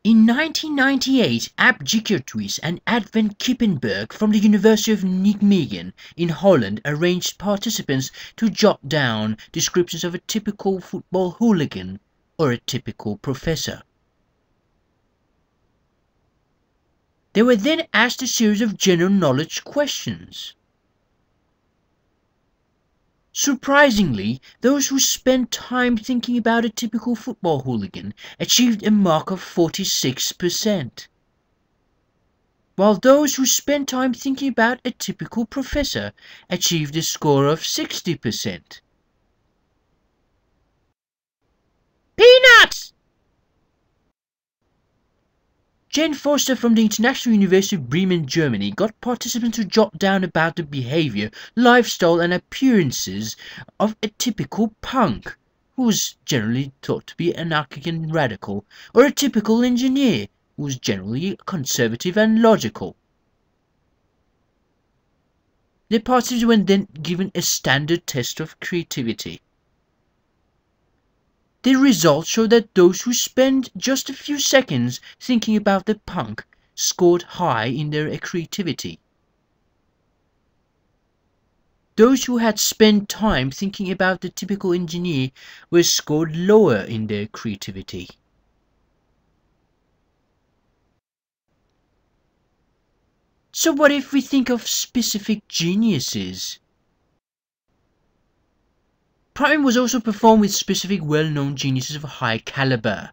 In 1998, Ab Giekerthuis and Advent Kippenberg from the University of Nijmegen in Holland arranged participants to jot down descriptions of a typical football hooligan or a typical professor. They were then asked a series of general knowledge questions. Surprisingly, those who spent time thinking about a typical football hooligan achieved a mark of 46%, while those who spent time thinking about a typical professor achieved a score of 60%. Peanuts! Jane Foster from the International University of Bremen, Germany, got participants to jot down about the behavior, lifestyle and appearances of a typical punk, who was generally thought to be anarchic and radical, or a typical engineer, who was generally conservative and logical. The participants were then given a standard test of creativity. The results show that those who spent just a few seconds thinking about the punk scored high in their creativity. Those who had spent time thinking about the typical engineer were scored lower in their creativity. So what if we think of specific geniuses? Priming was also performed with specific well-known geniuses of high caliber.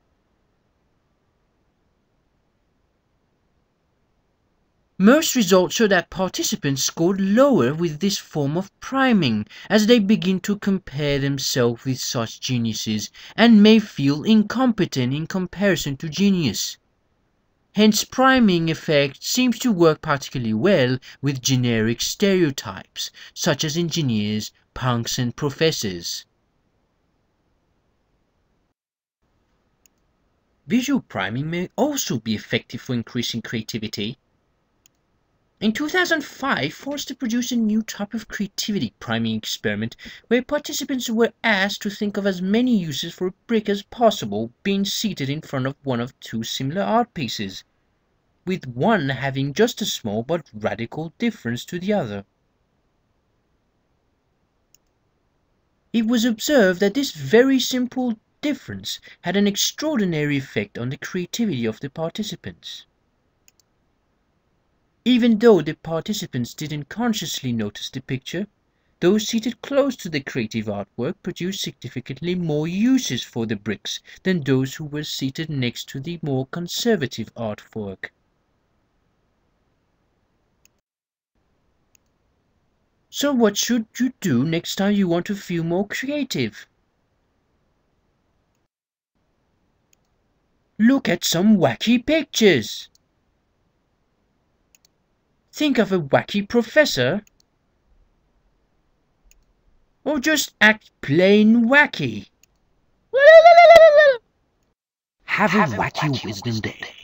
Most results show that participants scored lower with this form of priming, as they begin to compare themselves with such geniuses and may feel incompetent in comparison to genius. Hence, priming effect seems to work particularly well with generic stereotypes, such as engineers, punks and professors. Visual priming may also be effective for increasing creativity. In 2005, Forster produced a new type of creativity priming experiment where participants were asked to think of as many uses for a brick as possible being seated in front of one of two similar art pieces, with one having just a small but radical difference to the other. It was observed that this very simple difference had an extraordinary effect on the creativity of the participants. Even though the participants didn't consciously notice the picture, those seated close to the creative artwork produced significantly more uses for the bricks than those who were seated next to the more conservative artwork. So what should you do next time you want to feel more creative? Look at some wacky pictures. Think of a wacky professor, or just act plain wacky. Have a wacky wisdom day.